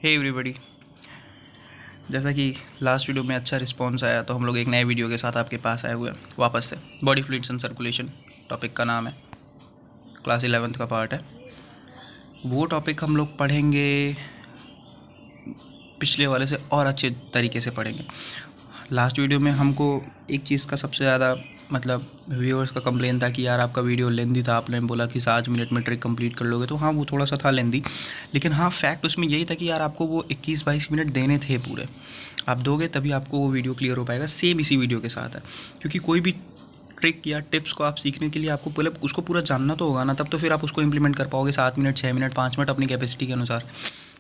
Hey everybody, जैसा कि last video में अच्छा रिस्पांस आया तो हम लोग एक नए वीडियो के साथ आपके पास आए हुए हैं वापस से। Body fluids and circulation topic का नाम है, क्लास 11th का पार्ट है। वो टॉपिक हम लोग पढ़ेंगे पिछले वाले से और अच्छे तरीके से पढ़ेंगे। लास्ट वीडियो में हमको एक चीज़ का सबसे ज़्यादा मतलब व्यूअर्स का कंप्लेन था कि यार आपका वीडियो लेंदी था। आपने बोला कि 7 मिनट में ट्रिक कंप्लीट कर लोगे, तो हाँ वो थोड़ा सा था लेंदी, लेकिन हाँ फैक्ट उसमें यही था कि यार आपको वो 21-22 मिनट देने थे पूरे। आप दोगे तभी आपको वो वीडियो क्लियर हो पाएगा। सेम इसी वीडियो के साथ है, क्योंकि कोई भी ट्रिक या टिप्स को आप सीखने के लिए आपको पहले उसको पूरा जानना तो होगा ना, तब तो फिर आप उसको इंप्लीमेंट कर पाओगे 7 मिनट, 6 मिनट, 5 मिनट अपनी कैपेसिटी के अनुसार।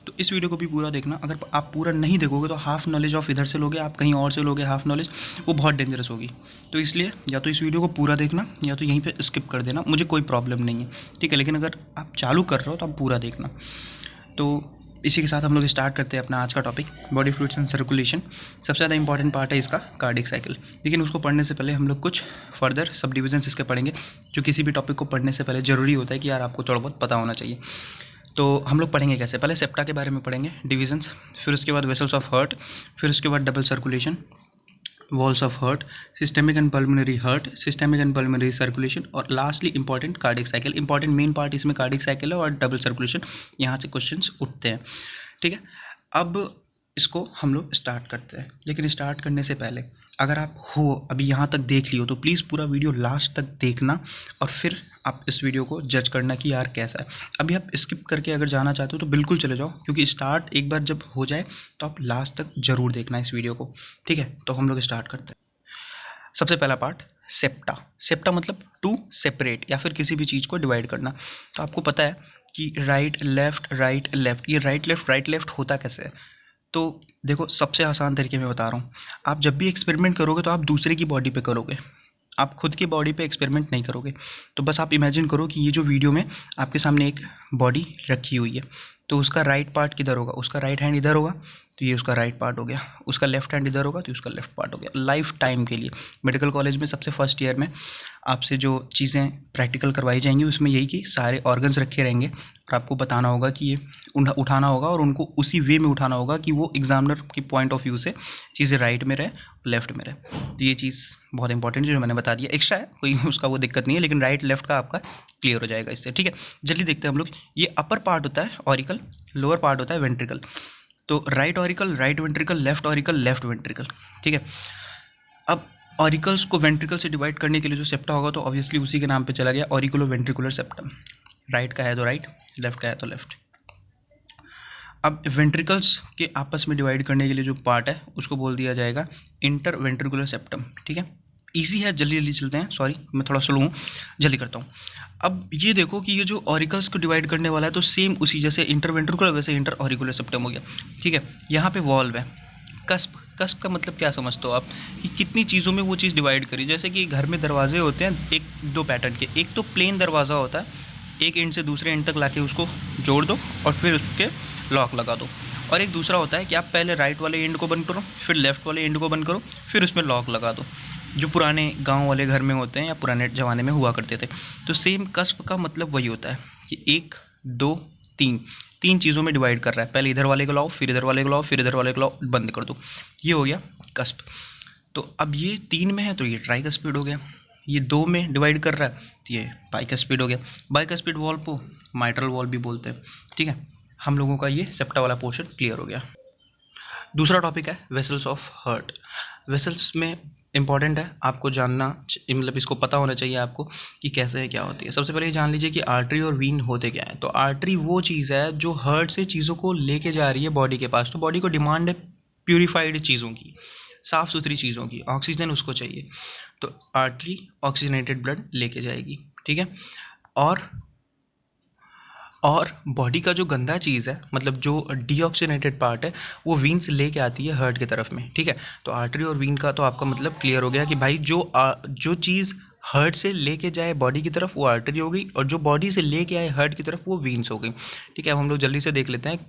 तो इस वीडियो को भी पूरा देखना। अगर आप पूरा नहीं देखोगे तो हाफ नॉलेज ऑफ इधर से लोगे, आप कहीं और से लोगे हाफ नॉलेज, वो बहुत डेंजरस होगी। तो इसलिए या तो इस वीडियो को पूरा देखना या तो यहीं पे स्किप कर देना, मुझे कोई प्रॉब्लम नहीं है, ठीक है। लेकिन अगर आप चालू कर रहे हो तो आप पूरा देखना। तो इसी के साथ हम लोग स्टार्ट करते हैं अपना आज का topic, body fluids and circulation. सबसे ज़्यादा इंपॉर्टेंट पार्ट है इसका कार्डियक साइकिल, लेकिन उसको पढ़ने से पहले हम लोग कुछ फर्दर सब डिविजन्स इसके पढ़ेंगे, जो किसी भी टॉपिक को पढ़ने से पहले ज़रूरी होता है कि यार आपको थोड़ा बहुत पता होना चाहिए। तो हम लोग पढ़ेंगे कैसे, पहले सेप्टा के बारे में पढ़ेंगे, डिविजन्स, फिर उसके बाद वेसल्स ऑफ हार्ट, फिर उसके बाद double circulation, walls of heart, systemic and pulmonary heart, systemic and pulmonary circulation, और lastly important cardiac cycle. Important main part इसमें कार्डियक साइकिल है और डबल सर्कुलेशन, यहाँ से क्वेश्चंस उठते हैं, ठीक है। अब इसको हम लोग स्टार्ट करते हैं, लेकिन स्टार्ट करने से पहले अगर आप हो अभी यहाँ तक देख लियो तो प्लीज़ पूरा वीडियो लास्ट तक देखना, और फिर आप इस वीडियो को जज करना कि यार कैसा है। अभी आप स्किप करके अगर जाना चाहते हो तो बिल्कुल चले जाओ, क्योंकि स्टार्ट एक बार जब हो जाए तो आप लास्ट तक ज़रूर देखना इस वीडियो को, ठीक है। तो हम लोग स्टार्ट करते हैं। सबसे पहला पार्ट सेप्टा। सेप्टा मतलब टू सेपरेट या फिर किसी भी चीज़ को डिवाइड करना। तो आपको पता है कि राइट लेफ्ट, ये राइट लेफ्ट होता कैसे है। तो देखो, सबसे आसान तरीके में बता रहा हूँ। आप जब भी एक्सपेरिमेंट करोगे तो आप दूसरे की बॉडी पे करोगे, आप खुद की बॉडी पे एक्सपेरिमेंट नहीं करोगे। तो बस आप इमेजिन करो कि ये जो वीडियो में आपके सामने एक बॉडी रखी हुई है, तो उसका राइट पार्ट किधर होगा, उसका राइट हैंड इधर होगा, तो ये उसका राइट पार्ट हो गया। उसका लेफ्ट हैंड इधर होगा तो उसका लेफ्ट पार्ट हो गया। लाइफ टाइम के लिए मेडिकल कॉलेज में सबसे फर्स्ट ईयर में आपसे जो चीज़ें प्रैक्टिकल करवाई जाएंगी उसमें यही कि सारे ऑर्गन्स रखे रहेंगे और आपको बताना होगा कि ये उठाना होगा, और उनको उसी वे में उठाना होगा कि वो एग्जामिनर की पॉइंट ऑफ व्यू से चीज़ें राइट में रहे, लेफ्ट में रहे। तो ये चीज़ बहुत इंपॉर्टेंट है जो मैंने बता दिया, एक्स्ट्रा है, कोई उसका वो दिक्कत नहीं है, लेकिन राइट लेफ्ट का आपका क्लियर हो जाएगा इससे, ठीक है। जल्दी देखते हैं हम लोग। ये अपर पार्ट होता है ऑरिकल, लोअर पार्ट होता है वेंट्रिकल। तो right auricle, right ventricle, left auricle, left ventricle, ठीक है। अब ऑरिकल्स को वेंट्रिकल से डिवाइड करने के लिए जो सेप्टा होगा तो ऑब्वियसली उसी के नाम पे चला गया, ऑरिकुलो वेंट्रिकुलर सेप्टम। राइट का है तो राइट, लेफ्ट का है तो लेफ्ट। अब वेंट्रिकल्स के आपस में डिवाइड करने के लिए जो पार्ट है उसको बोल दिया जाएगा इंटर वेंट्रिकुलर सेप्टम, ठीक है। ईजी है, जल्दी जल्दी चलते हैं, सॉरी मैं थोड़ा स्लो हूँ, जल्दी करता हूँ। अब ये देखो कि ये जो ऑरिकल्स को डिवाइड करने वाला है तो सेम उसी जैसे इंटर वेंट्रिकुलर वैसे इंटर ऑरिकुलर सेप्टम हो गया, ठीक है। यहाँ पे वॉल्व है। कस्प, कस्प का मतलब क्या समझते हो आप, कि कितनी चीज़ों में वो चीज़ डिवाइड करी। जैसे कि घर में दरवाजे होते हैं एक दो पैटर्न के, एक तो प्लेन दरवाज़ा होता है, एक एंड से दूसरे एंड तक लाके उसको जोड़ दो और फिर उसके लॉक लगा दो। और एक दूसरा होता है कि आप पहले राइट वाले एंड को बंद करो, फिर लेफ्ट वाले एंड को बंद करो, फिर उसमें लॉक लगा दो, जो पुराने गांव वाले घर में होते हैं या पुराने ज़माने में हुआ करते थे। तो सेम कस्प का मतलब वही होता है कि 1 2 3 चीज़ों में डिवाइड कर रहा है। पहले इधर वाले को लाओ, फिर इधर वाले को लाओ, फिर इधर वाले को लाओ, बंद कर दो, ये हो गया कस्प। तो अब ये 3 में है तो ये ट्राइकस्पिड हो गया, ये 2 में डिवाइड कर रहा है तो ये बाइकस्पिड हो गया। बाइकस्पिड वॉल को माइट्रल वॉल भी बोलते हैं, ठीक है। हम लोगों का ये सेप्टा वाला पोर्शन क्लियर हो गया। दूसरा टॉपिक है वेसल्स ऑफ हार्ट। वेसल्स में इंपॉर्टेंट है आपको जानना, मतलब इसको पता होना चाहिए आपको कि कैसे है, क्या होती है। सबसे पहले जान लीजिए कि आर्टरी और वीन होते क्या है। तो आर्टरी वो चीज़ है जो हार्ट से चीज़ों को लेके जा रही है बॉडी के पास। तो बॉडी को डिमांड है प्यूरिफाइड चीज़ों की, साफ़ सुथरी चीज़ों की, ऑक्सीजन उसको चाहिए, तो आर्टरी ऑक्सीजनेटेड ब्लड लेके जाएगी, ठीक है। और बॉडी का जो गंदा चीज़ है, मतलब जो डीऑक्सीनेटेड पार्ट है, वो वीन्स लेके आती है हार्ट की तरफ में, ठीक है। तो आर्टरी और वीन का तो आपका मतलब क्लियर हो गया कि भाई जो चीज़ हार्ट से लेके जाए बॉडी की तरफ वो आर्टरी हो गई, और जो बॉडी से लेके आए हार्ट की तरफ वो वीन्स हो गई, ठीक है। अब हम लोग जल्दी से देख लेते हैं।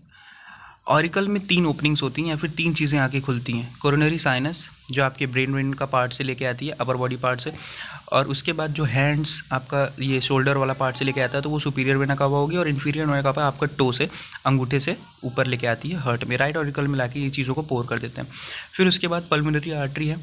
ऑरिकल में 3 ओपनिंग्स होती हैं या फिर 3 चीज़ें आके खुलती हैं। कोरोनरी साइनस, जो आपके ब्रेन वेन का पार्ट से लेके आती है, अपर बॉडी पार्ट से, और उसके बाद जो हैंड्स आपका ये शोल्डर वाला पार्ट से लेके आता है तो वो सुपीरियर वेना कावा होगी, और इन्फीरियर वेना कावा आपका टो से, अंगूठे से ऊपर लेके आती है हर्ट में। राइट ऑरिकल में लाके ये चीज़ों को पोर कर देते हैं। फिर उसके बाद पल्मोनरी आर्टरी है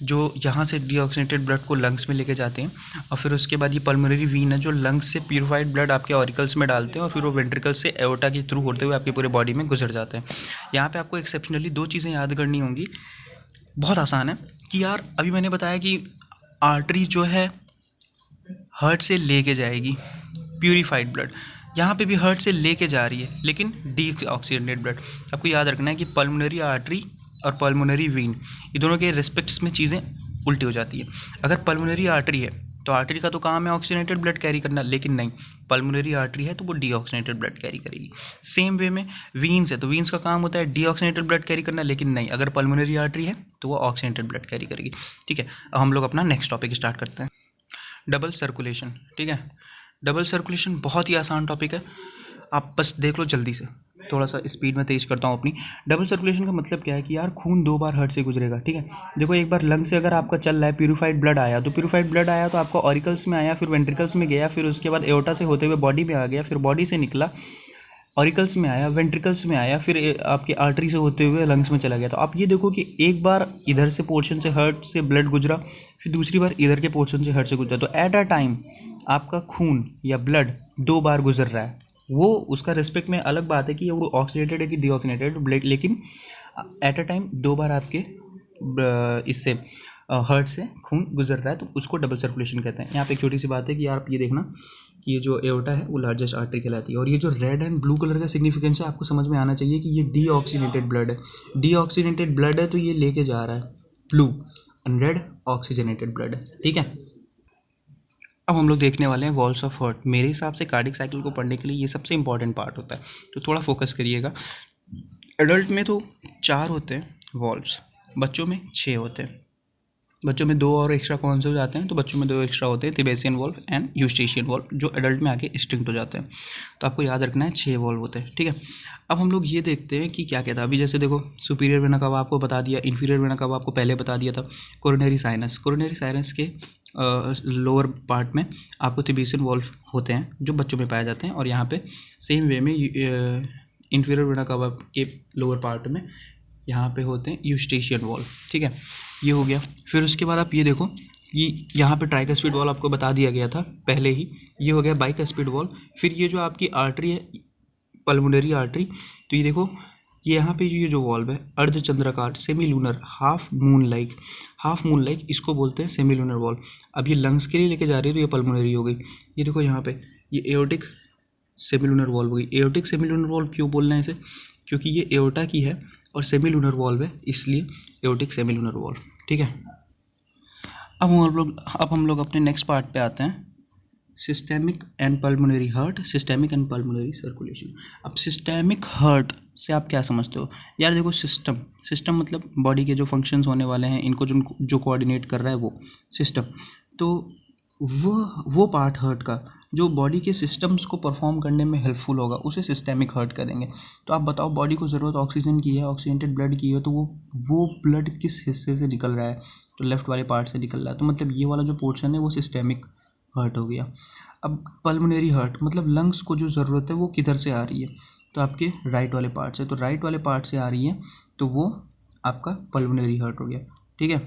जो यहाँ से डीऑक्सीनेटेड ब्लड को लंग्स में लेके जाते हैं, और फिर उसके बाद ये पल्मोनरी वीन है जो लंग्स से प्यूरिफाइड ब्लड आपके ऑरिकल्स में डालते हैं, और फिर वो वेंट्रिकल्स से एओर्टा के थ्रू होते हुए आपके पूरे बॉडी में गुजर जाते हैं। यहाँ पे आपको एक्सेप्शनली 2 चीज़ें याद करनी होंगी, बहुत आसान है कि यार अभी मैंने बताया कि आर्टरी जो है हार्ट से लेके जाएगी प्यूरिफाइड ब्लड, यहाँ पे भी हार्ट से लेके जा रही है लेकिन डीऑक्सीनेटेड ब्लड। आपको याद रखना है कि पल्मोनरी आर्टरी और पल्मोनरी वीन ये दोनों के रिस्पेक्ट्स में चीज़ें उल्टी हो जाती है। अगर पल्मोनरी आर्टरी है तो आर्टरी का तो काम है ऑक्सीनेटेड ब्लड कैरी करना, लेकिन नहीं, पल्मोनरी आर्टरी है तो वो डीऑक्सीनेटेड ब्लड कैरी करेगी। सेम वे में वीन्स है तो वीन्स का काम होता है डीऑक्सीनेटेड ब्लड कैरी करना, लेकिन नहीं, अगर पल्मोनरी आर्टरी है तो वो ऑक्सीनेटेड ब्लड कैरी करेगी। ठीक है, अब हम लोग अपना नेक्स्ट टॉपिक स्टार्ट करते हैं, डबल सर्कुलेशन। ठीक है, डबल सर्कुलेशन बहुत ही आसान टॉपिक है, आप बस देख लो जल्दी से, थोड़ा सा स्पीड में तेज करता हूँ अपनी। डबल सर्कुलेशन का मतलब क्या है कि यार खून 2 बार हार्ट से गुजरेगा। ठीक है, देखो एक बार लंग से अगर आपका चल रहा है, प्यूरिफाइड ब्लड आया तो प्यूरिफाइड ब्लड आया तो आपका ऑरिकल्स में आया, फिर वेंट्रिकल्स में गया, फिर उसके बाद एओर्टा से होते हुए बॉडी में आ गया, फिर बॉडी से निकला, ऑरिकल्स में आया, वेंट्रिकल्स में आया, फिर आपके आर्टरी से होते हुए लंग्स में चला गया। तो आप ये देखो कि एक बार इधर से पोर्शन से हार्ट से ब्लड गुजरा, फिर दूसरी बार इधर के पोर्शन से हार्ट से गुजरा, तो एट अ टाइम आपका खून या ब्लड 2 बार गुजर रहा है। वो उसका रिस्पेक्ट में अलग बात है कि वो ऑक्सीडेटेड है कि डीऑक्सीनेटेड ब्लड, लेकिन एट अ टाइम 2 बार आपके इससे हार्ट से खून गुजर रहा है, तो उसको डबल सर्कुलेशन कहते हैं। यहाँ पे एक छोटी सी बात है कि आप ये देखना कि ये जो एओर्टा है वो लार्जेस्ट आर्टरी कहलाती है, और ये जो रेड एंड ब्लू कलर का सिग्निफिकेंस है आपको समझ में आना चाहिए कि ये डीऑक्सीनेटेड ब्लड है। डीऑक्सीनेटेड ब्लड है तो ये लेके जा रहा है blue, and red oxygenated blood है। ठीक है, अब हम लोग देखने वाले हैं वॉल्स ऑफ हार्ट। मेरे हिसाब से कार्डिक साइकिल को पढ़ने के लिए ये सबसे इंपॉर्टेंट पार्ट होता है, तो थोड़ा फोकस करिएगा। एडल्ट में तो 4 होते हैं वॉल्व्स, बच्चों में 6 होते हैं। बच्चों में 2 और एक्स्ट्रा कौन से हो जाते हैं, तो बच्चों में 2 एक्स्ट्रा होते हैं, तिबेसियन वॉल्व एंड यूस्टेशियन वॉल्व, जो एडल्ट में आके एक्सटिंक्ट हो जाते हैं। तो आपको याद रखना है 6 वॉल्व होते हैं। ठीक है, अब हम लोग ये देखते हैं कि क्या क्या था। अभी जैसे देखो सुपीरियर वेना कवा आपको बता दिया, इन्फीरियर वेना कवा आपको पहले बता दिया था। कोरोनरी साइनस, कोरोनरी साइनस के लोअर पार्ट में आपको तिबेसियन वॉल्व होते हैं जो बच्चों में पाए जाते हैं, और यहाँ पे सेम वे में इन्फीरियर वेना कवा के लोअर पार्ट में यहाँ पे होते हैं यूस्टेशियन वॉल्व। ठीक है, ये हो गया। फिर उसके बाद आप ये देखो कि यहाँ पे ट्राइकस्पिड वॉल्व आपको बता दिया गया था पहले ही, ये हो गया बाइकस्पिड वॉल्व। फिर ये जो आपकी आर्टरी है पल्मोनरी आर्टरी, तो ये देखो ये यहाँ पे ये जो वॉल्व है अर्धचंद्राकार semi lunar half moon like इसको बोलते हैं सेमी लूनर वॉल्व। अब ये लंग्स के लिए लेके जा रही है तो ये पल्मोनरी हो गई। ये देखो यहाँ पे ये एओर्टिक सेमी लूनर वॉल्व हो गई। एओर्टिक सेमी लूनर वॉल्व क्यों बोलना है इसे, क्योंकि ये एओर्टा की है और सेमी लूनर वॉल्व है, इसलिए एओर्टिक सेमी लूनर वॉल्व। ठीक है, अब हम लोग अपने नेक्स्ट पार्ट पे आते हैं, systemic and pulmonary heart, systemic and pulmonary circulation. अब सिस्टेमिक हार्ट से आप क्या समझते हो यार? देखो सिस्टम मतलब बॉडी के जो फंक्शंस होने वाले हैं इनको जो कोऑर्डिनेट कर रहा है वो सिस्टम। तो वो पार्ट हार्ट का जो बॉडी के सिस्टम्स को परफॉर्म करने में हेल्पफुल होगा उसे सिस्टेमिक हार्ट करेंगे। तो आप बताओ बॉडी को ज़रूरत ऑक्सीजन की है, ऑक्सीजनेटेड ब्लड की है, तो वो ब्लड किस हिस्से से निकल रहा है, तो लेफ्ट वाले पार्ट से निकल रहा है, तो मतलब ये वाला जो पोर्शन है वो सिस्टेमिक हार्ट हो गया। अब पल्मोनरी हार्ट मतलब लंग्स को जो ज़रूरत है वो किधर से आ रही है, तो आपके राइट वाले पार्ट से, तो राइट वाले पार्ट से आ रही है तो वो आपका पल्मोनरी हार्ट हो गया। ठीक है,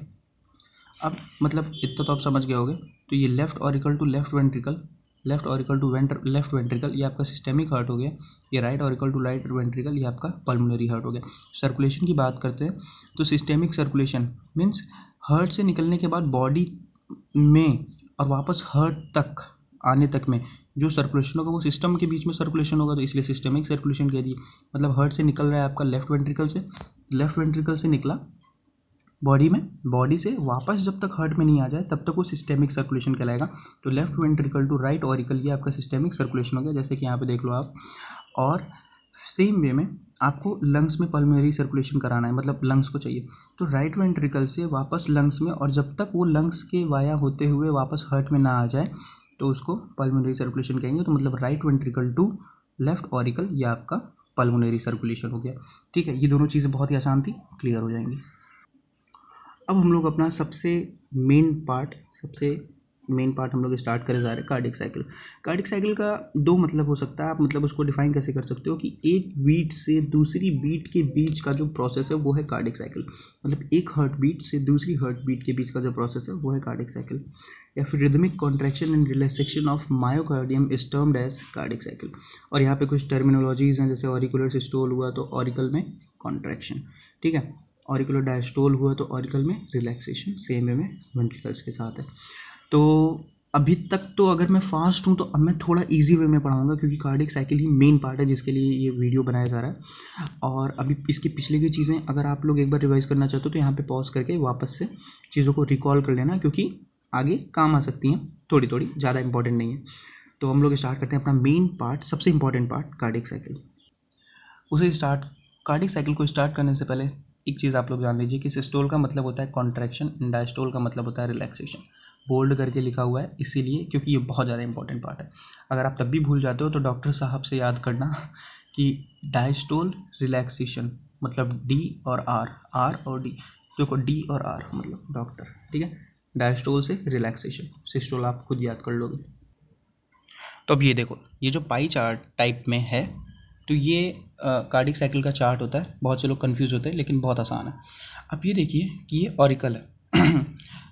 अब मतलब इतना तो आप समझ गए होगे। तो ये left auricle to left ventricle, left auricle to left ventricle, ये आपका सिस्टेमिक हार्ट हो गया। ये right auricle to right ventricle, ये आपका पल्मोनरी हार्ट हो गया। सर्कुलेशन की बात करते हैं तो सिस्टेमिक सर्कुलेशन मीन्स हार्ट से निकलने के बाद बॉडी में और वापस हार्ट तक आने तक में जो सर्कुलेशन होगा वो सिस्टम के बीच में सर्कुलेशन होगा, तो इसलिए सिस्टेमिक सर्कुलेशन कह दिए। मतलब हार्ट से निकल रहा है आपका लेफ्ट वेंट्रिकल से निकला बॉडी में, बॉडी से वापस जब तक हार्ट में नहीं आ जाए तब तक वो सिस्टेमिक सर्कुलेशन कहलाएगा। तो left ventricle to right auricle ये आपका सिस्टेमिक सर्कुलेशन हो गया, जैसे कि यहाँ पे देख लो आप। और सेम वे में आपको लंग्स में पल्मोनरी सर्कुलेशन कराना है, मतलब लंग्स को चाहिए तो राइट वेंट्रिकल से वापस लंग्स में, और जब तक वो लंग्स के वाया होते हुए वापस हार्ट में ना आ जाए तो उसको पल्मोनरी सर्कुलेशन कहेंगे। तो मतलब right ventricle to left auricle ये आपका पल्मोनरी सर्कुलेशन हो गया। ठीक है, ये दोनों चीज़ें बहुत ही आसान थी, क्लियर हो जाएंगी। अब हम लोग अपना सबसे मेन पार्ट हम लोग स्टार्ट करे जा रहे हैं, कार्डियक साइकिल। कार्डियक साइकिल का दो मतलब हो सकता है, आप मतलब उसको डिफाइन कैसे कर सकते हो कि एक बीट से दूसरी बीट के बीच का जो प्रोसेस है वो है कार्डियक साइकिल। मतलब एक हार्ट बीट से दूसरी हार्ट बीट के बीच का जो प्रोसेस है वो है कार्डियक साइकिल। या फिर rhythmic contraction and relaxation of myocardium is termed as cardiac cycle. और यहाँ पे कुछ टर्मिनोलॉजीज हैं, जैसे ऑरिकुलर सिस्टोल हुआ तो ऑरिकल में कॉन्ट्रैक्शन, ठीक है। ऑरिकुलर डायस्टोल हुआ तो ऑरिकल में रिलैक्सेशन, सेम वे में वेंट्रिकल्स के साथ है। तो अभी तक तो अगर मैं फास्ट हूँ तो अब मैं थोड़ा इजी वे में पढ़ाऊँगा, क्योंकि कार्डियक साइकिल ही मेन पार्ट है जिसके लिए ये वीडियो बनाया जा रहा है। और अभी इसके पिछले की चीज़ें अगर आप लोग एक बार रिवाइज करना चाहते हो तो यहाँ पे पॉज करके वापस से चीज़ों को रिकॉल कर लेना, क्योंकि आगे काम आ सकती हैं, थोड़ी थोड़ी, ज़्यादा इंपॉर्टेंट नहीं है। तो हम लोग स्टार्ट करते हैं अपना मेन पार्ट, सबसे important part, cardiac cycle. Cardiac cycle को स्टार्ट करने से पहले एक चीज़ आप लोग जान लीजिए कि सिस्टोल का मतलब होता है कॉन्ट्रैक्शन, डायस्टोल का मतलब होता है रिलैक्सेशन। बोल्ड करके लिखा हुआ है इसीलिए क्योंकि ये बहुत ज़्यादा इंपॉर्टेंट पार्ट है। अगर आप तब भी भूल जाते हो तो डॉक्टर साहब से याद करना कि डायस्टोल रिलैक्सेशन मतलब डी और आर और डी, देखो डी और आर मतलब डॉक्टर, ठीक है। डायस्टोल से रिलैक्सेशन, सिस्टोल आप खुद याद कर लोगे। तो अब ये देखो, ये जो पाई चार्ट टाइप में है तो ये कार्डियक साइकिल का चार्ट होता है। बहुत से लोग कंफ्यूज होते हैं लेकिन बहुत आसान है। अब ये देखिए कि ये ऑरिकल है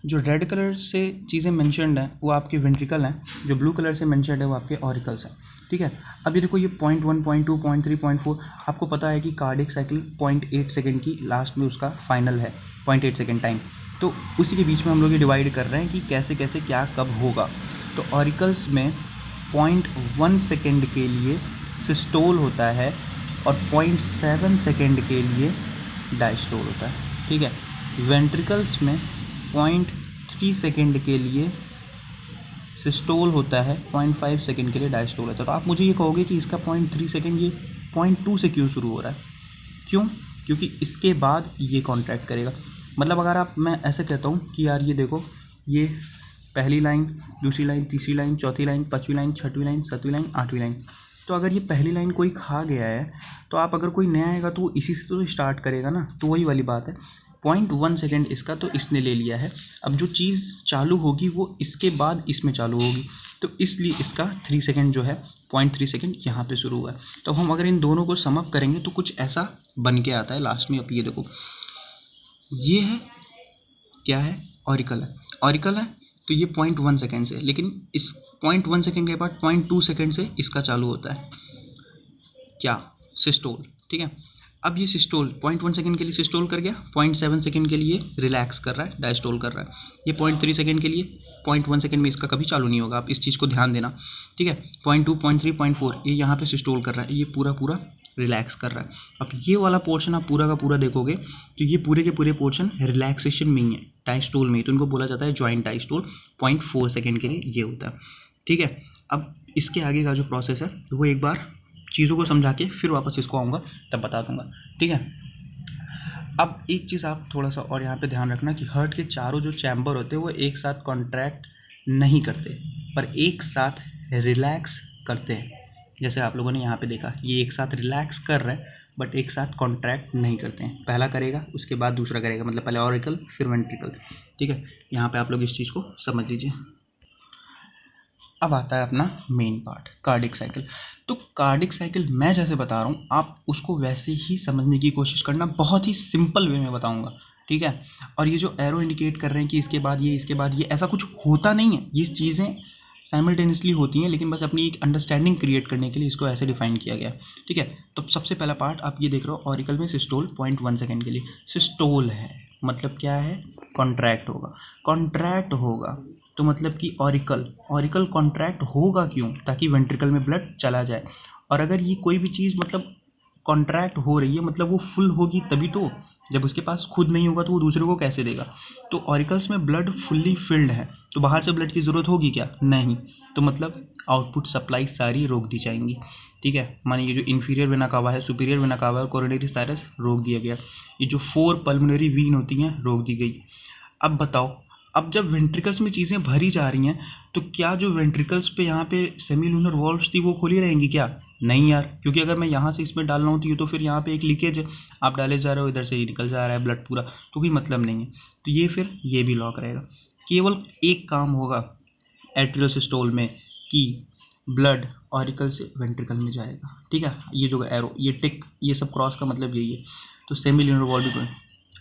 जो रेड कलर से चीज़ें मेंशन्ड हैं वो आपके वेंट्रिकल हैं, जो ब्लू कलर से मेंशन्ड है वो आपके ऑरिकल्स हैं, ठीक है। अब ये देखो, ये 0.1, 0.2, 0.3, 0.4, आपको पता है कि कार्डियक साइकिल 0.8 सेकेंड की लास्ट में उसका फाइनल है, 0.8 सेकेंड टाइम। तो उसी के बीच में हम लोग ये डिवाइड कर रहे हैं कि कैसे कैसे क्या कब होगा। तो ऑरिकल्स में 0.1 सेकेंड के लिए सिस्टोल होता है और 0.7 सेकेंड के लिए डायस्टोल होता है, ठीक है। वेंट्रिकल्स में 0.3 सेकेंड के लिए सिस्टोल होता है, 0.5 सेकेंड के लिए डायस्टोल होता है। तो आप मुझे ये कहोगे कि इसका 0.3 सेकेंड ये 0.2 से क्यों शुरू हो रहा है? क्यों? क्योंकि इसके बाद ये कॉन्ट्रैक्ट करेगा। मतलब अगर मैं ऐसे कहता हूँ कि यार ये देखो, ये पहली लाइन, दूसरी लाइन, तीसरी लाइन, चौथी लाइन, पाँचवीं लाइन, छठवीं लाइन, सातवीं लाइन, आठवीं लाइन। तो अगर ये पहली लाइन कोई खा गया है तो आप अगर कोई नया आएगा तो वो इसी से तो स्टार्ट करेगा ना। तो वही वाली बात है, 0.1 सेकेंड इसका तो इसने ले लिया है, अब जो चीज़ चालू होगी वो इसके बाद इसमें चालू होगी। तो इसलिए इसका 3 सेकेंड जो है, 0.3 सेकेंड यहाँ पे शुरू हुआ है। तो हम अगर इन दोनों को सम अप करेंगे तो कुछ ऐसा बन के आता है लास्ट में। अब ये देखो, ये है क्या है, ऑरिकल है तो ये 0.1 सेकेंड से, लेकिन इस 0.1 सेकेंड के बाद 0.2 सेकेंड से इसका चालू होता है क्या, सिस्टोल, ठीक है। अब ये सिस्टोल 0.1 सेकेंड के लिए सिस्टोल कर गया, 0.7 सेकेंड के लिए रिलैक्स कर रहा है, डायस्टोल कर रहा है। ये 0.3 सेकेंड के लिए, 0.1 सेकेंड में इसका कभी चालू नहीं होगा, आप इस चीज़ को ध्यान देना, ठीक है। 0.2, 0.3, 0.4 ये यहाँ पे सिस्टोल कर रहा है, ये पूरा रिलैक्स कर रहा है। अब ये वाला पोर्शन आप पूरा का पूरा देखोगे तो ये पूरे के पूरे पोर्शन रिलैक्सेशन में ही है, डायस्टोल में ही। तो इनको बोला जाता है जॉइंट डायस्टोल। 0.4 सेकेंड के लिए ये होता है, ठीक है। अब इसके आगे का जो प्रोसेस है वो एक बार चीज़ों को समझा के फिर वापस इसको आऊँगा तब बता दूँगा, ठीक है। अब एक चीज़ आप थोड़ा सा और यहाँ पे ध्यान रखना कि हार्ट के चारों जो चैम्बर होते हैं वो एक साथ कॉन्ट्रैक्ट नहीं करते, पर एक साथ रिलैक्स करते हैं। जैसे आप लोगों ने यहाँ पे देखा, ये एक साथ रिलैक्स कर रहे हैं बट एक साथ कॉन्ट्रैक्ट नहीं करते हैं। पहला करेगा उसके बाद दूसरा करेगा, मतलब पहले ऑरिकल फिर वेंट्रिकल, ठीक है। यहाँ पे आप लोग इस चीज़ को समझ लीजिए। अब आता है अपना मेन पार्ट, कार्डियक साइकिल। तो कार्डियक साइकिल मैं जैसे बता रहा हूँ आप उसको वैसे ही समझने की कोशिश करना, बहुत ही सिंपल वे में बताऊँगा, ठीक है। और ये जो एरो इंडिकेट कर रहे हैं कि इसके बाद ये, इसके बाद ये, ऐसा कुछ होता नहीं है। ये चीज़ें साइमल्टेनियसली होती हैं, लेकिन बस अपनी एक अंडरस्टैंडिंग क्रिएट करने के लिए इसको ऐसे डिफाइन किया गया, ठीक है। तो सबसे पहला पार्ट आप ये देख रहे हो, ऑरिकल में सिस्टोल 0.1 सेकेंड के लिए सिस्टोल है, मतलब क्या है, कॉन्ट्रैक्ट होगा तो मतलब कि ऑरिकल कॉन्ट्रैक्ट होगा क्यों, ताकि वेंट्रिकल में ब्लड चला जाए। और अगर ये कोई भी चीज़ मतलब कॉन्ट्रैक्ट हो रही है मतलब वो फुल होगी तभी तो, जब उसके पास खुद नहीं होगा तो वो दूसरे को कैसे देगा। तो ऑरिकल्स में ब्लड फुल्ली फिल्ड है तो बाहर से ब्लड की ज़रूरत होगी क्या, नहीं। तो मतलब आउटपुट सप्लाई सारी रोक दी जाएंगी, ठीक है। मानिए ये जो इन्फीरियर वेना कावा है, सुपीरियर वेना कावा है, कोरोनरी साइरस रोक दिया गया, ये जो 4 पल्मोनरी वीन होती हैं रोक दी गई। अब बताओ, अब जब वेंट्रिकल्स में चीज़ें भरी जा रही हैं तो क्या जो वेंट्रिकल्स पे यहाँ पे सेमी लूनर वॉल्व्स थी वो खुली रहेंगी क्या, नहीं यार, क्योंकि अगर मैं यहाँ से इसमें डाल रहा हूँ तो ये तो फिर यहाँ पे एक लीकेज है, आप डाले जा रहे हो इधर से ही निकल जा रहा है ब्लड पूरा, तो कोई मतलब नहीं है। तो ये फिर ये भी लॉक रहेगा। केवल एक काम होगा एट्रियल सिस्टोल में कि ब्लड ऑरिकल से वेंट्रिकल में जाएगा, ठीक है। ये जो एरो, ये टिक, ये सब क्रॉस का मतलब यही है। तो सेमिल्यूनर वॉल्व,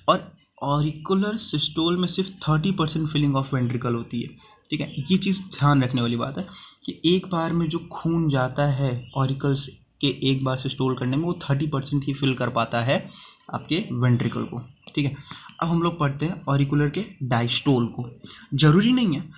और ऑरिकुलर सिस्टोल में सिर्फ 30% फिलिंग ऑफ वेंट्रिकल होती है, ठीक है। ये चीज़ ध्यान रखने वाली बात है कि एक बार में जो खून जाता है ऑरिकल्स के एक बार सिस्टोल करने में, वो 30% ही फिल कर पाता है आपके वेंट्रिकल को, ठीक है। अब हम लोग पढ़ते हैं ऑरिकुलर के डायस्टोल को। ज़रूरी नहीं है,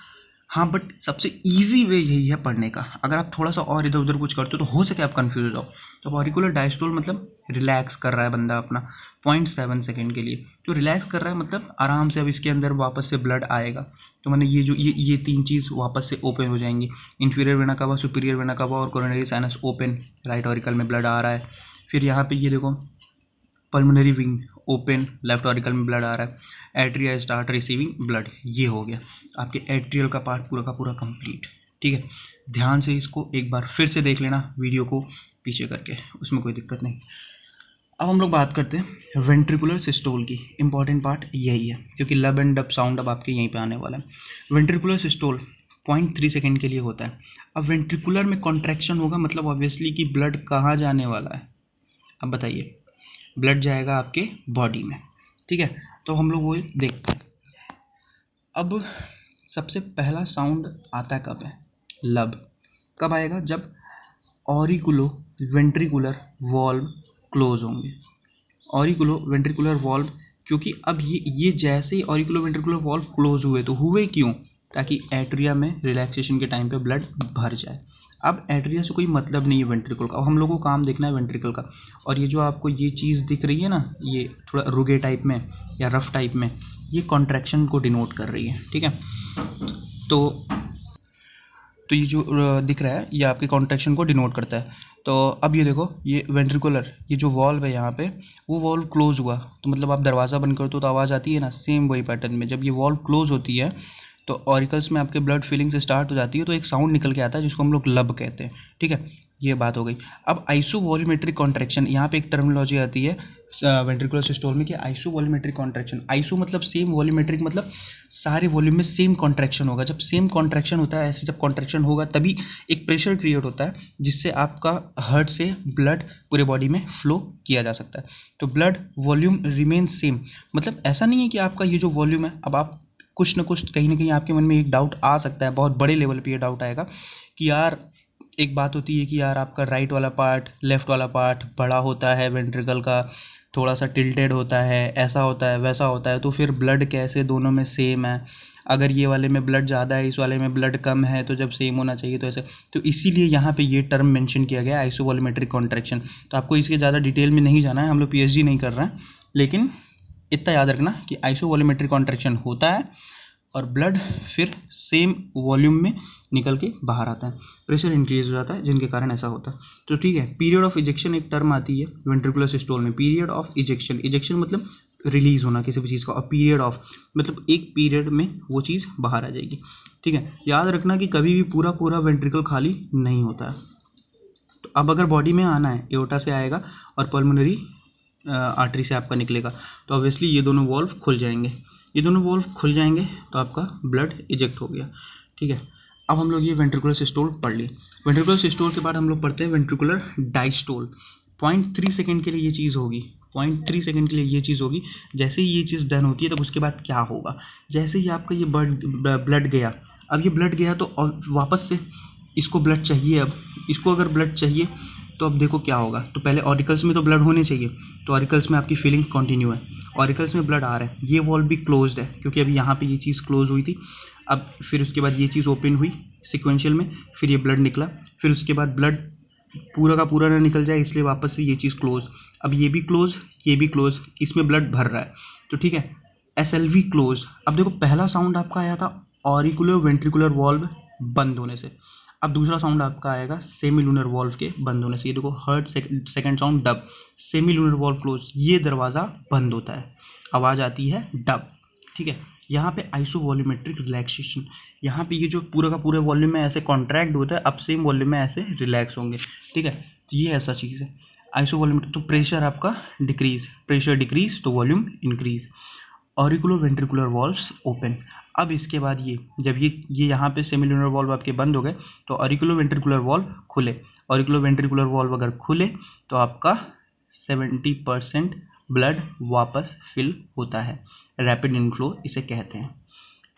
हाँ, बट सबसे इजी वे यही है पढ़ने का। अगर आप थोड़ा सा और इधर उधर कुछ करते हो तो हो सके आप कंफ्यूज हो जाओ। तो ऑरिकुलर डायस्टोल मतलब रिलैक्स कर रहा है बंदा अपना 0.7 सेकेंड के लिए। तो रिलैक्स कर रहा है मतलब आराम से अब इसके अंदर वापस से ब्लड आएगा। तो मैंने ये जो ये तीन चीज़ वापस से ओपन हो जाएंगी। Inferior vena cava, superior vena cava और coronary sinus open, right auricle में ब्लड आ रहा है। फिर यहाँ पे ये देखो pulmonary vein open, left auricle में ब्लड आ रहा है। एट्रिया स्टार्ट रिसीविंग ब्लड, ये हो गया आपके एट्रियल का पार्ट पूरा का पूरा कंप्लीट, ठीक है। ध्यान से इसको एक बार फिर से देख लेना वीडियो को पीछे करके, उसमें कोई दिक्कत नहीं। अब हम लोग बात करते हैं वेंट्रिकुलर सिस्टोल की। इंपॉर्टेंट पार्ट यही है क्योंकि लब एंड डब साउंड अब आपके यहीं पे आने वाला है। वेंट्रिकुलर सिस्टोल 0.3 सेकेंड के लिए होता है। अब वेंट्रिकुलर में कॉन्ट्रैक्शन होगा मतलब ऑब्वियसली कि ब्लड कहाँ जाने वाला है। अब बताइए, ब्लड जाएगा आपके बॉडी में, ठीक है। तो हम लोग वो देखते हैं। अब सबसे पहला साउंड आता है कब है? लब। कब आएगा? जब ऑरिकुलो वेंट्रिकुलर वॉल्व क्लोज होंगे। ऑरिकुलो वेंट्रिकुलर वॉल्व, क्योंकि अब ये जैसे ही ऑरिकुलो वेंट्रिकुलर वॉल्व क्लोज हुए, तो हुए क्यों? ताकि एट्रिया में रिलैक्सेशन के टाइम पे ब्लड भर जाए। अब एट्रिया से कोई मतलब नहीं है वेंट्रिकल का। अब हम लोग को काम देखना है वेंट्रिकल का। और ये जो आपको ये चीज़ दिख रही है ना, ये थोड़ा रुगे टाइप में या रफ टाइप में, ये कॉन्ट्रैक्शन को डिनोट कर रही है, ठीक है। तो ये जो दिख रहा है ये आपके कॉन्ट्रैक्शन को डिनोट करता है। तो अब ये देखो, ये वेंट्रिकुलर, ये जो वॉल्व है यहाँ पे, वो वॉल्व क्लोज हुआ तो मतलब आप दरवाज़ा बंद करते हो तो आवाज़ आती है ना, सेम वही पैटर्न में जब ये वॉल्व क्लोज होती है तो ऑरिकल्स में आपके ब्लड फिलिंग से स्टार्ट हो जाती है, तो एक साउंड निकल के आता है जिसको हम लोग लब कहते हैं, ठीक है। ये बात हो गई। अब आइसोवॉल्यूमेट्रिक कॉन्ट्रैक्शन, यहाँ पे एक टर्मिनोलॉजी आती है वेंट्रिकुलर सिस्टोल में कि आइसोवॉल्यूमेट्रिक कॉन्ट्रैक्शन। आइसो मतलब सेम, वॉल्यूमेट्रिक मतलब सारे वॉल्यूम में सेम कॉन्ट्रैक्शन होगा। जब सेम कॉन्ट्रैक्शन होता है, ऐसे जब कॉन्ट्रैक्शन होगा तभी एक प्रेशर क्रिएट होता है जिससे आपका हार्ट से ब्लड पूरे बॉडी में फ्लो किया जा सकता है। तो ब्लड वॉल्यूम रिमेन सेम, मतलब ऐसा नहीं है कि आपका ये जो वॉल्यूम है, अब आप कुछ ना कुछ कहीं ना कहीं आपके मन में एक डाउट आ सकता है, बहुत बड़े लेवल पे ये डाउट आएगा कि यार एक बात होती है कि यार आपका राइट वाला पार्ट, लेफ़्ट वाला पार्ट बड़ा होता है वेंट्रिकल का, थोड़ा सा टिल्टेड होता है, ऐसा होता है वैसा होता है, तो फिर ब्लड कैसे दोनों में सेम है? अगर ये वाले में ब्लड ज़्यादा है, इस वाले में ब्लड कम है, तो जब सेम होना चाहिए तो ऐसे। तो इसीलिए यहाँ पे ये टर्म मेंशन किया गया है आइसोवॉल्यूमेट्रिक कॉन्ट्रैक्शन। तो आपको इसके ज़्यादा डिटेल में नहीं जाना है, हम लोग पीएचडी नहीं कर रहे हैं, लेकिन इतना याद रखना कि आइसोवॉल्यूमेट्रिक कॉन्ट्रैक्शन होता है और ब्लड फिर सेम वॉल्यूम में निकल के बाहर आता है, प्रेशर इंक्रीज हो जाता है जिनके कारण ऐसा होता है। तो ठीक है, पीरियड ऑफ इजेक्शन एक टर्म आती है वेंट्रिकुलर सिस्टोल में, पीरियड ऑफ इजेक्शन। इजेक्शन मतलब रिलीज होना किसी भी चीज़ का, और पीरियड ऑफ मतलब एक पीरियड में वो चीज़ बाहर आ जाएगी, ठीक है। याद रखना कि कभी भी पूरा पूरा वेंट्रिकल खाली नहीं होता है। तो अब अगर बॉडी में आना है, एओर्टा से आएगा और पल्मोनरी आर्टरी से आपका निकलेगा, तो ऑब्वियसली ये दोनों वॉल्व खुल जाएंगे। ये दोनों वॉल्व खुल जाएंगे तो आपका ब्लड इजेक्ट हो गया, ठीक है। अब हम लोग ये वेंट्रिकुलर सिस्टोल पढ़ लिए। वेंट्रिकुलर सिस्टोल के बाद हम लोग पढ़ते हैं वेंट्रिकुलर डायस्टोल। 0.3 सेकेंड के लिए ये चीज़ होगी, 0.3 सेकेंड के लिए ये चीज़ होगी। जैसे ही ये चीज़ डन होती है तब उसके बाद क्या होगा, जैसे ही आपका ये ब्लड गया, अब ये ब्लड गया तो वापस से इसको ब्लड चाहिए। अब इसको अगर ब्लड चाहिए तो अब देखो क्या होगा। तो पहले ऑरिकल्स में तो ब्लड होने चाहिए, तो ऑरिकल्स में आपकी फीलिंग कंटिन्यू है, ऑरिकल्स में ब्लड आ रहा है, ये वॉल्व भी क्लोज्ड है क्योंकि अभी यहाँ पे ये चीज़ क्लोज हुई थी। अब फिर उसके बाद ये चीज़ ओपन हुई सिक्वेंशियल में, फिर ये ब्लड निकला, फिर उसके बाद ब्लड पूरा का पूरा ना निकल जाए इसलिए वापस से ये चीज़ क्लोज। अब ये भी क्लोज, ये भी क्लोज, इसमें ब्लड भर रहा है, तो ठीक है, SLV क्लोज। अब देखो पहला साउंड आपका आया था ऑरिकुलर वेंट्रिकुलर वॉल्व बंद होने से, अब दूसरा साउंड आपका आएगा सेमीलूनर वॉल्व के बंद होने से। ये देखो heard second sound dub, semilunar valve close, ये दरवाज़ा बंद होता है, आवाज़ आती है डब, ठीक है। यहाँ पे आइसोवॉल्यूमेट्रिक रिलैक्सेशन, यहाँ पे ये जो पूरा का पूरा वॉल्यूम में ऐसे कॉन्ट्रैक्ट होता है, अब सेम वॉल्यूम में ऐसे रिलैक्स होंगे, ठीक है। तो ये ऐसा चीज़ है आइसोवॉल्यूमेट्रिक। तो प्रेशर आपका डिक्रीज, प्रेशर डिक्रीज तो volume increase. Auriculo ventricular valves open. अब इसके बाद ये जब ये यहाँ पे सेमिलुनर वॉल्व आपके बंद हो गए तो ऑरिकुलो वेंट्रिकुलर वॉल्व खुले। ऑरिकुलो वेंट्रिकुलर वॉल्व अगर खुले तो आपका 70% ब्लड वापस फिल होता है। रैपिड इनफ्लो इसे कहते हैं,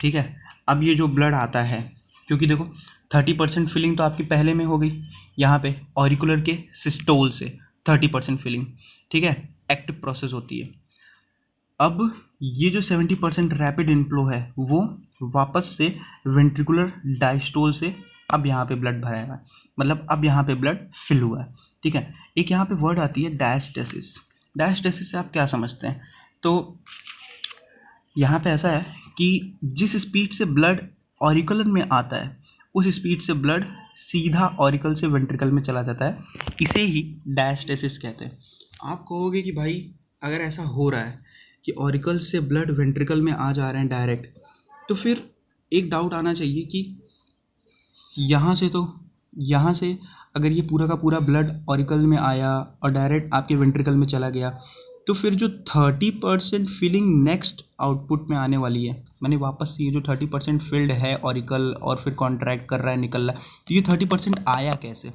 ठीक है। अब ये जो ब्लड आता है, क्योंकि देखो 30% फिलिंग तो आपकी पहले में हो गई यहाँ पे ऑरिकुलर के सिस्टोल से 30% फिलिंग, ठीक है, एक्टिव प्रोसेस होती है। अब ये जो 70% रैपिड इनफ्लो है वो वापस से वेंट्रिकुलर डायस्टोल से अब यहाँ पे ब्लड भराएगा, मतलब अब यहाँ पे ब्लड फिल हुआ है, ठीक है। एक यहाँ पे वर्ड आती है डायस्टेसिस। डायस्टेसिस से आप क्या समझते हैं? तो यहाँ पे ऐसा है कि जिस स्पीड से ब्लड ऑरिकल में आता है उस स्पीड से ब्लड सीधा ऑरिकल से वेंट्रिकल में चला जाता है, इसे ही डायस्टेसिस कहते हैं। आप कहोगे कि भाई अगर ऐसा हो रहा है कि ऑरिकल से ब्लड वेंट्रिकल में आ जा रहे हैं डायरेक्ट, तो फिर एक डाउट आना चाहिए कि यहाँ से अगर ये पूरा का पूरा ब्लड ऑरिकल में आया और डायरेक्ट आपके वेंट्रिकल में चला गया, तो फिर जो 30% फिलिंग नेक्स्ट आउटपुट में आने वाली है, मैंने वापस ये जो 30% फिल्ड है ऑरिकल और फिर कॉन्ट्रैक्ट कर रहा है, निकल रहा है, तो ये 30% आया कैसे?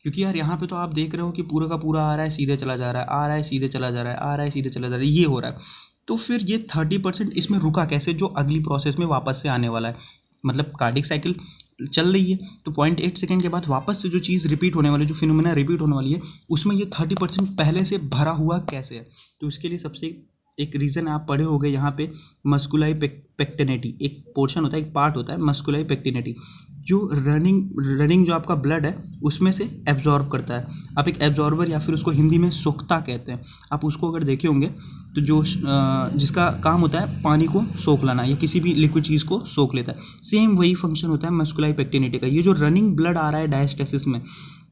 क्योंकि यार यहाँ पे तो आप देख रहे हो कि पूरा का पूरा आ रहा है, सीधे चला जा रहा है, आ रहा है सीधे चला जा रहा है, आ रहा है सीधे चला जा रहा है, ये हो रहा है। तो फिर ये 30% इसमें रुका कैसे जो अगली प्रोसेस में वापस से आने वाला है? मतलब कार्डिक साइकिल चल रही है तो 0.8 सेकेंड के बाद वापस से जो चीज़ रिपीट होने वाली, जो फिनोमेना रिपीट होने वाली है, उसमें ये 30% पहले से भरा हुआ कैसे है? तो इसके लिए सबसे एक रीज़न आप पढ़े होंगे यहाँ पे मस्कुलाई पेक्टिनिटी, एक पोर्शन होता है, एक पार्ट होता है मस्कुलाई पेक्टिनिटी, जो रनिंग जो आपका ब्लड है उसमें से एब्जॉर्ब करता है। आप एक एब्जॉर्बर या फिर उसको हिंदी में सोखता कहते हैं, आप उसको अगर देखे होंगे तो जो जिसका काम होता है पानी को सोख लाना या किसी भी लिक्विड चीज़ को सोख लेता है, सेम वही फंक्शन होता है मस्कुलाई पेक्टिनिटी का। ये जो रनिंग ब्लड आ रहा है डायस्टेसिस में,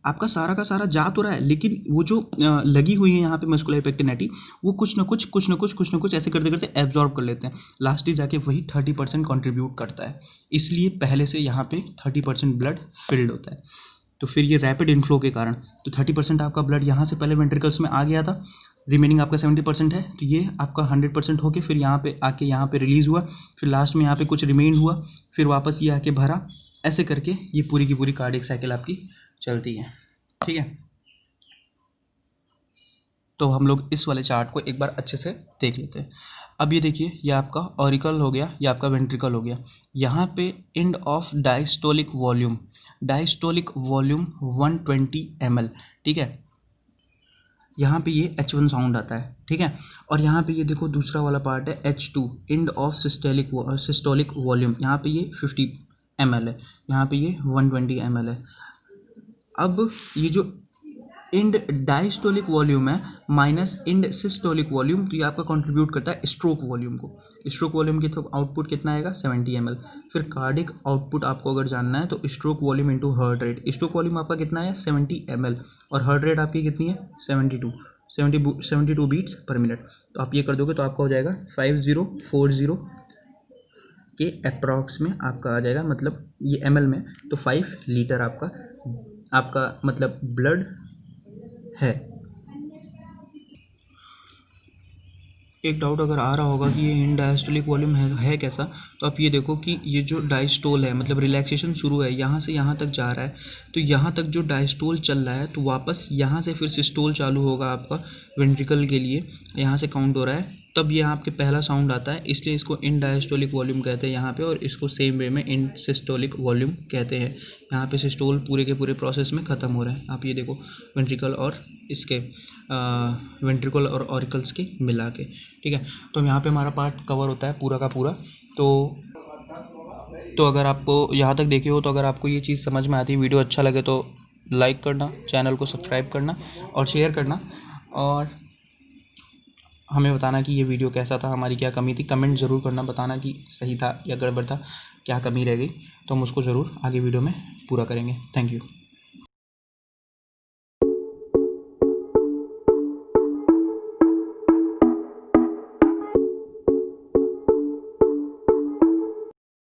आपका सारा का सारा जा तो रहा है, लेकिन वो जो लगी हुई है यहाँ पे मस्कुलाई पेक्टिनिटी, वो कुछ ना कुछ ऐसे करते करते एब्जॉर्ब कर लेते हैं, लास्ट जाके वही 30% कंट्रीब्यूट करता है। इसलिए पहले से यहाँ पे 30% ब्लड फिल्ड होता है। तो फिर ये रैपिड इनफ्लो के कारण तो 30% आपका ब्लड यहाँ से पहले वेंट्रिकल्स में आ गया था, रिमेनिंग आपका 70% है, तो ये आपका 100% होके फिर यहाँ पे आके यहाँ पे रिलीज़ हुआ, फिर लास्ट में यहाँ पे कुछ रिमेन हुआ, फिर वापस ये आके भरा, ऐसे करके ये पूरी की पूरी कार्डियक साइकिल आपकी चलती है, ठीक है। तो हम लोग इस वाले चार्ट को एक बार अच्छे से देख लेते हैं। अब ये देखिए, ये आपका ऑरिकल हो गया, ये आपका वेंट्रिकल हो गया। यहाँ पे end of diastolic volume 120 ml, ठीक है। यहाँ पे ये H1 साउंड आता है, ठीक है। और यहाँ पे ये देखो दूसरा वाला पार्ट है H2, end of systolic volume, यहाँ पे ये 50 ml है, यहाँ पे ये 120 ml है। अब ये जो इंड डायस्टोलिक वॉल्यूम है माइनस इंड सिस्टोलिक वॉल्यूम, तो ये आपका कंट्रीब्यूट करता है स्ट्रोक वॉल्यूम को। स्ट्रोक वॉल्यूम की तो आउटपुट कितना आएगा 70 ml। फिर कार्डिक आउटपुट आपको अगर जानना है तो stroke volume into heart rate. Stroke volume आपका कितना है 70 ml और हार्ट रेट आपकी कितनी है 72 बीट्स पर मिनट। तो आप ये कर दोगे तो आपका हो जाएगा 5040 के अप्रॉक्स में आपका आ जाएगा, मतलब ये ml में, तो 5 लीटर आपका मतलब ब्लड है। एक डाउट अगर आ रहा होगा कि ये इन डायस्टोलिक वॉल्यूम है कैसा, तो आप ये देखो कि ये जो डायस्टोल है मतलब रिलैक्सेशन शुरू है, यहाँ से यहाँ तक जा रहा है, तो यहाँ तक जो डायस्टोल चल रहा है तो वापस यहाँ से फिर सिस्टोल चालू होगा आपका वेंट्रिकल के लिए, यहाँ से काउंट हो रहा है, तब ये आपके पहला साउंड आता है, इसलिए इसको इन डायस्टोलिक वॉल्यूम कहते हैं यहाँ पे, और इसको सेम वे में इन सिस्टोलिक वॉल्यूम कहते हैं। यहाँ पे सिस्टोल पूरे के पूरे प्रोसेस में ख़त्म हो रहे हैं। आप ये देखो वेंट्रिकल और इसके वेंट्रिकल और ऑरिकल्स के मिला के, ठीक है। तो यहाँ पे हमारा पार्ट कवर होता है पूरा का पूरा। तो अगर आपको यहाँ तक देखे हो, तो अगर आपको ये चीज़ समझ में आती है, वीडियो अच्छा लगे तो लाइक करना, चैनल को सब्सक्राइब करना और शेयर करना, और हमें बताना कि ये वीडियो कैसा था, हमारी क्या कमी थी, कमेंट ज़रूर करना, बताना कि सही था या गड़बड़ था, क्या कमी रह गई, तो हम उसको ज़रूर आगे वीडियो में पूरा करेंगे। Thank you.